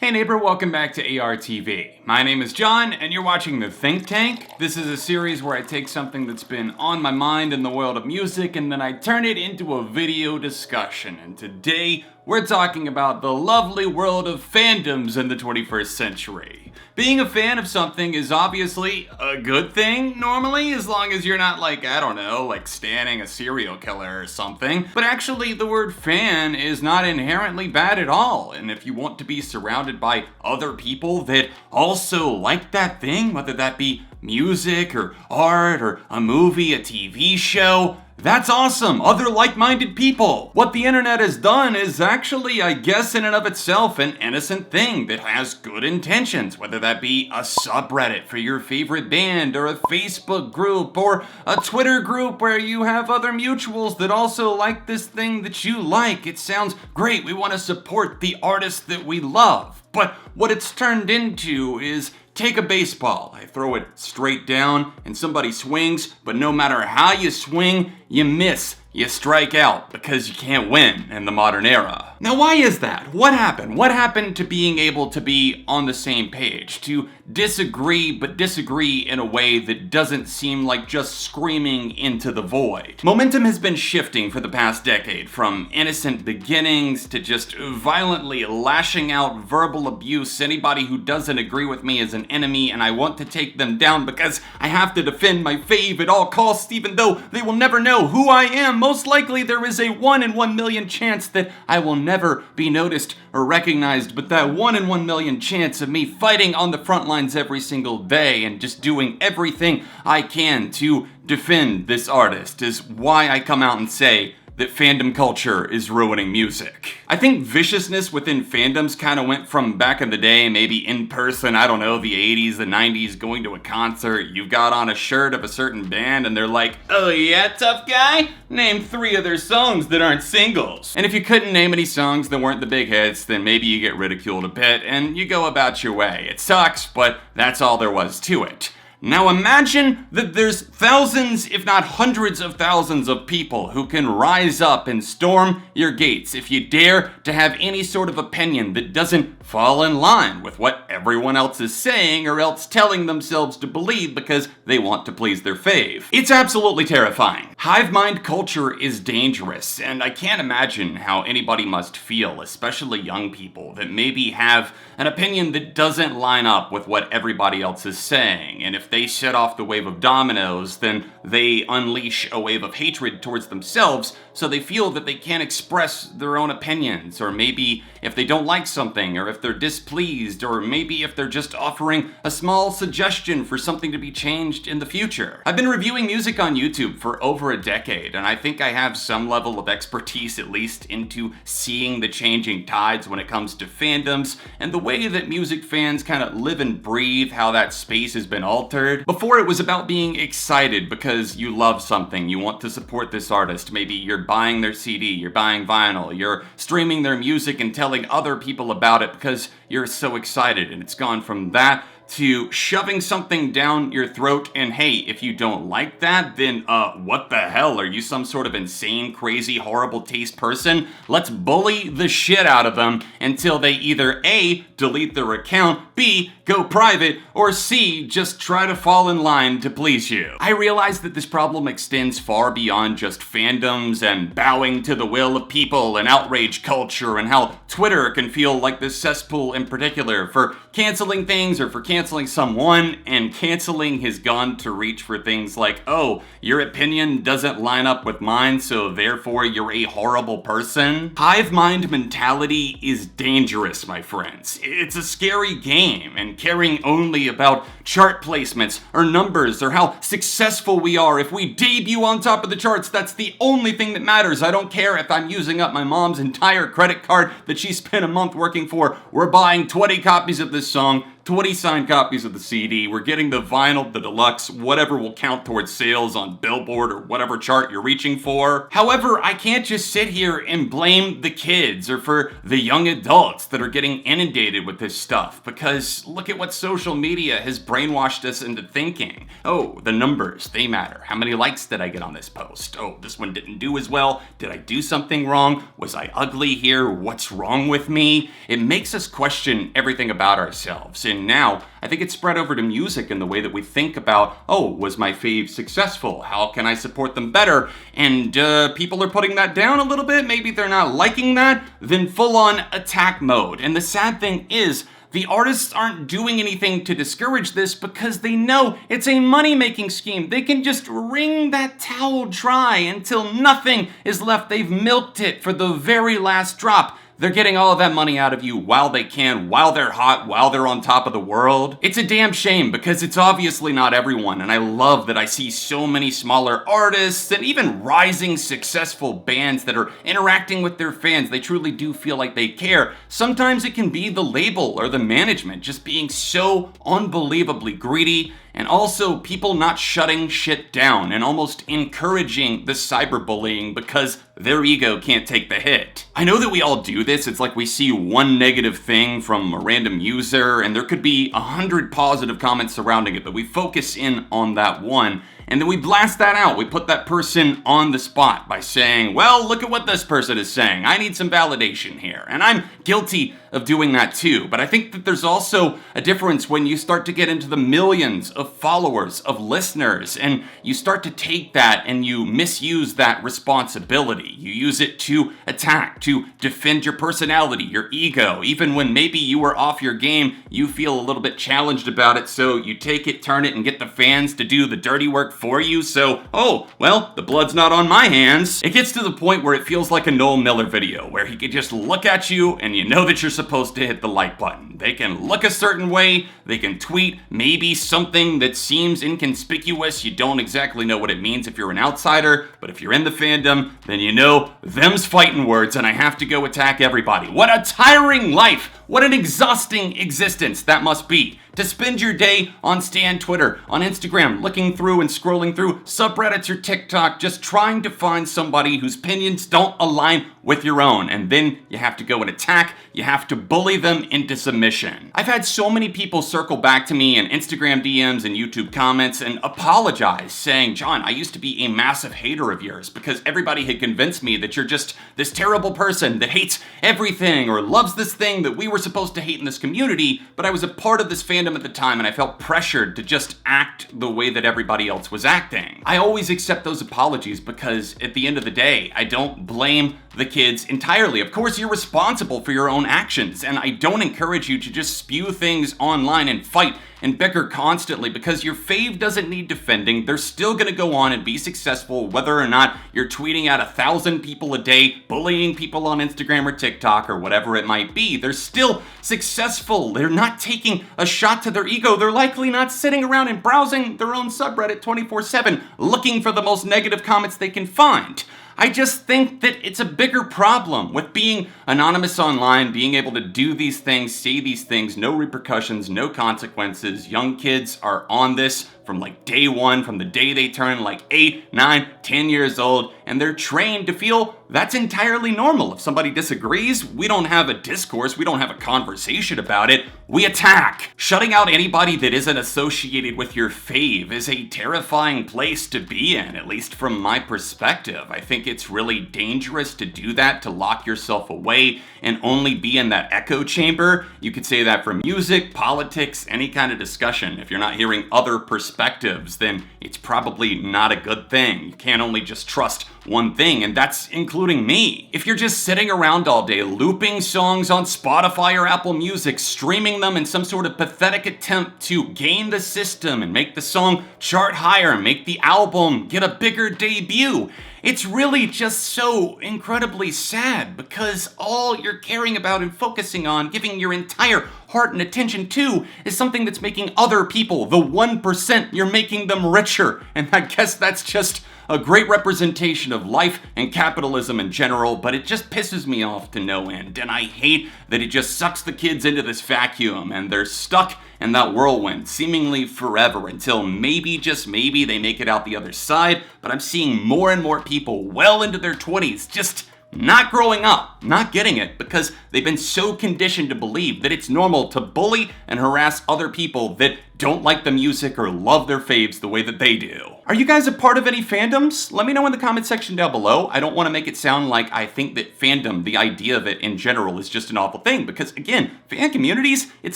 Hey neighbor, welcome back to ARTV. My name is John, and you're watching The Think Tank. This is a series where I take something that's been on my mind in the world of music, and then I turn it into a video discussion. And today, we're talking about the lovely world of fandoms in the 21st century. Being a fan of something is obviously a good thing, normally, as long as you're not like standing a serial killer or something. But actually, the word fan is not inherently bad at all, and if you want to be surrounded by other people that also like that thing, whether that be music or art or a movie, a TV show, that's awesome! Other like-minded people! What the internet has done is actually, I guess in and of itself, an innocent thing that has good intentions, whether that be a subreddit for your favorite band, or a Facebook group, or a Twitter group where you have other mutuals that also like this thing that you like. It sounds great, we want to support the artists that we love. But what it's turned into is, take a baseball, I throw it straight down and somebody swings, but no matter how you swing, you miss. You strike out because you can't win in the modern era. Now why is that? What happened? What happened to being able to be on the same page? To disagree, but disagree in a way that doesn't seem like just screaming into the void. Momentum has been shifting for the past decade, from innocent beginnings to just violently lashing out verbal abuse. Anybody who doesn't agree with me is an enemy and I want to take them down because I have to defend my fave at all costs, even though they will never know who I am. Most likely there is a 1 in 1 million chance that I will never be noticed or recognized, but that 1 in 1 million chance of me fighting on the front lines every single day and just doing everything I can to defend this artist is why I come out and say that fandom culture is ruining music. I think viciousness within fandoms kind of went from back in the day, maybe in person, I don't know, the 80s, the 90s, going to a concert, you've got on a shirt of a certain band and they're like, oh yeah, tough guy? Name 3 of their songs that aren't singles. And if you couldn't name any songs that weren't the big hits, then maybe you get ridiculed a bit and you go about your way. It sucks, but that's all there was to it. Now imagine that there's thousands, if not hundreds of thousands of people who can rise up and storm your gates if you dare to have any sort of opinion that doesn't fall in line with what everyone else is saying or else telling themselves to believe because they want to please their fave. It's absolutely terrifying. Hive mind culture is dangerous, and I can't imagine how anybody must feel, especially young people, that maybe have an opinion that doesn't line up with what everybody else is saying, and if they set off the wave of dominoes, then they unleash a wave of hatred towards themselves, so they feel that they can't express their own opinions, or maybe if they don't like something, or if they're displeased, or maybe if they're just offering a small suggestion for something to be changed in the future. I've been reviewing music on YouTube for over a decade, and I think I have some level of expertise at least into seeing the changing tides when it comes to fandoms, and the way that music fans kind of live and breathe, how that space has been altered. Before it was about being excited because you love something, you want to support this artist, maybe you're buying their CD, you're buying vinyl, you're streaming their music and telling other people about it because you're so excited, and it's gone from that to shoving something down your throat and hey, if you don't like that, then what the hell? Are you some sort of insane, crazy, horrible taste person? Let's bully the shit out of them until they either A, delete their account, B, go private, or C, just try to fall in line to please you. I realize that this problem extends far beyond just fandoms and bowing to the will of people and outrage culture, and how Twitter can feel like this cesspool in particular for canceling things or for canceling someone, and canceling has gone to reach for things like, oh, your opinion doesn't line up with mine, so therefore you're a horrible person. Hive mind mentality is dangerous, my friends. It's a scary game, and caring only about chart placements or numbers or how successful we are. If we debut on top of the charts, that's the only thing that matters. I don't care if I'm using up my mom's entire credit card that she spent a month working for. We're buying 20 copies of this song 20 signed copies of the CD, we're getting the vinyl, the deluxe, whatever will count towards sales on Billboard or whatever chart you're reaching for. However, I can't just sit here and blame the kids or for the young adults that are getting inundated with this stuff, because look at what social media has brainwashed us into thinking. Oh, the numbers, they matter. How many likes did I get on this post? Oh, this one didn't do as well. Did I do something wrong? Was I ugly here? What's wrong with me? It makes us question everything about ourselves. And now, I think it's spread over to music in the way that we think about, oh, was my fave successful? How can I support them better? And people are putting that down a little bit. Maybe they're not liking that. Then full on attack mode. And the sad thing is, the artists aren't doing anything to discourage this because they know it's a money-making scheme. They can just wring that towel dry until nothing is left. They've milked it for the very last drop. They're getting all of that money out of you while they can, while they're hot, while they're on top of the world. It's a damn shame because it's obviously not everyone, and I love that I see so many smaller artists and even rising successful bands that are interacting with their fans. They truly do feel like they care. Sometimes it can be the label or the management just being so unbelievably greedy, and also people not shutting shit down and almost encouraging the cyberbullying because their ego can't take the hit. I know that we all do this. It's like we see one negative thing from a random user and there could be 100 positive comments surrounding it, but we focus in on that one. And then we blast that out. We put that person on the spot by saying, well, look at what this person is saying. I need some validation here. And I'm guilty of doing that too. But I think that there's also a difference when you start to get into the millions of followers, of listeners, and you start to take that and you misuse that responsibility. You use it to attack, to defend your personality, your ego. Even when maybe you were off your game, you feel a little bit challenged about it. So you take it, turn it, and get the fans to do the dirty work for you. So, oh, well, the blood's not on my hands. It gets to the point where it feels like a Noel Miller video, where he could just look at you and you know that you're supposed to hit the like button. They can look a certain way, they can tweet maybe something that seems inconspicuous. You don't exactly know what it means if you're an outsider, but if you're in the fandom, then you know them's fighting words and I have to go attack everybody. What a tiring life! What an exhausting existence that must be. To spend your day on Stan Twitter, on Instagram, looking through and scrolling through subreddits or TikTok, just trying to find somebody whose opinions don't align with your own. And then you have to go and attack, you have to bully them into submission. I've had so many people circle back to me in Instagram DMs and YouTube comments and apologize, saying, John, I used to be a massive hater of yours because everybody had convinced me that you're just this terrible person that hates everything or loves this thing that we were supposed to hate in this community, but I was a part of this fandom at the time and I felt pressured to just act the way that everybody else was acting. I always accept those apologies because at the end of the day, I don't blame the kids entirely. Of course, you're responsible for your own actions, and I don't encourage you to just spew things online and fight and bicker constantly because your fave doesn't need defending. They're still gonna go on and be successful whether or not you're tweeting at 1,000 people a day, bullying people on Instagram or TikTok or whatever it might be. They're still successful. They're not taking a shot to their ego. They're likely not sitting around and browsing their own subreddit 24/7 looking for the most negative comments they can find. I just think that it's a bigger problem with being anonymous online, being able to do these things, say these things, no repercussions, no consequences. Young kids are on this from like day one, from the day they turn like 8, 9, 10 years old, and they're trained to feel that's entirely normal. If somebody disagrees, we don't have a discourse, we don't have a conversation about it, we attack. Shutting out anybody that isn't associated with your fave is a terrifying place to be in, at least from my perspective. I think it's really dangerous to do that, to lock yourself away and only be in that echo chamber. You could say that for music, politics, any kind of discussion. If you're not hearing other perspectives, then it's probably not a good thing. You can't only just trust one thing, and that's including me. If you're just sitting around all day looping songs on Spotify or Apple Music, streaming them in some sort of pathetic attempt to game the system and make the song chart higher, make the album get a bigger debut, it's really just so incredibly sad because all you're caring about and focusing on, giving your entire heart and attention to, is something that's making other people, the 1%, you're making them richer. And I guess that's just a great representation of life and capitalism in general, but it just pisses me off to no end, and I hate that it just sucks the kids into this vacuum, and they're stuck in that whirlwind seemingly forever until maybe, just maybe, they make it out the other side. But I'm seeing more and more people well into their 20s just not growing up, not getting it, because they've been so conditioned to believe that it's normal to bully and harass other people that don't like the music or love their faves the way that they do. Are you guys a part of any fandoms? Let me know in the comment section down below. I don't want to make it sound like I think that fandom, the idea of it in general, is just an awful thing, because again, fan communities, it's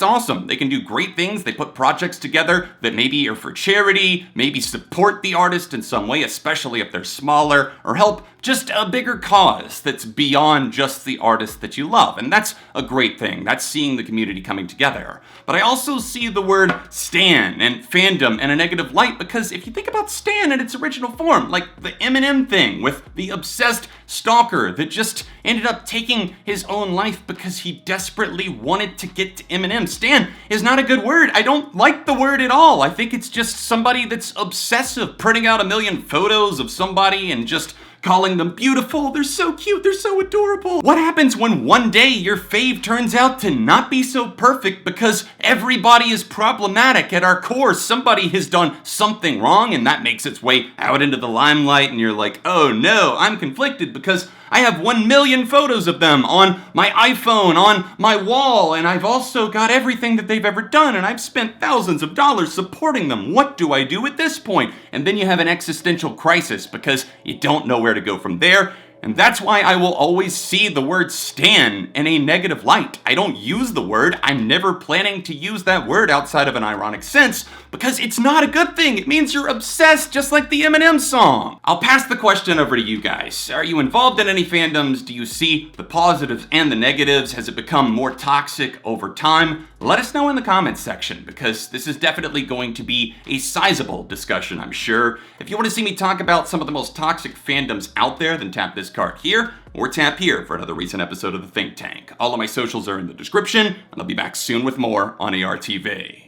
awesome. They can do great things. They put projects together that maybe are for charity, maybe support the artist in some way, especially if they're smaller, or help just a bigger cause that's beyond just the artist that you love. And that's a great thing. That's seeing the community coming together. But I also see the word stan and fandom in a negative light, because if you think about stan in its original form, like the Eminem thing with the obsessed stalker that just ended up taking his own life because he desperately wanted to get to Eminem. Stan is not a good word. I don't like the word at all. I think it's just somebody that's obsessive, printing out a million photos of somebody and just calling them beautiful. They're so cute, they're so adorable. What happens when one day your fave turns out to not be so perfect because everybody is problematic at our core? Somebody has done something wrong and that makes its way out into the limelight, and you're like, oh no, I'm conflicted because I have 1 million photos of them on my iPhone, on my wall, and I've also got everything that they've ever done, and I've spent thousands of dollars supporting them. What do I do at this point? And then you have an existential crisis because you don't know where to go from there. And that's why I will always see the word stan in a negative light. I don't use the word. I'm never planning to use that word outside of an ironic sense, because it's not a good thing. It means you're obsessed, just like the Eminem song. I'll pass the question over to you guys. Are you involved in any fandoms? Do you see the positives and the negatives? Has it become more toxic over time? Let us know in the comments section, because this is definitely going to be a sizable discussion, I'm sure. If you want to see me talk about some of the most toxic fandoms out there, then tap this card here, or tap here for another recent episode of The Think Tank. All of my socials are in the description, and I'll be back soon with more on ARTV.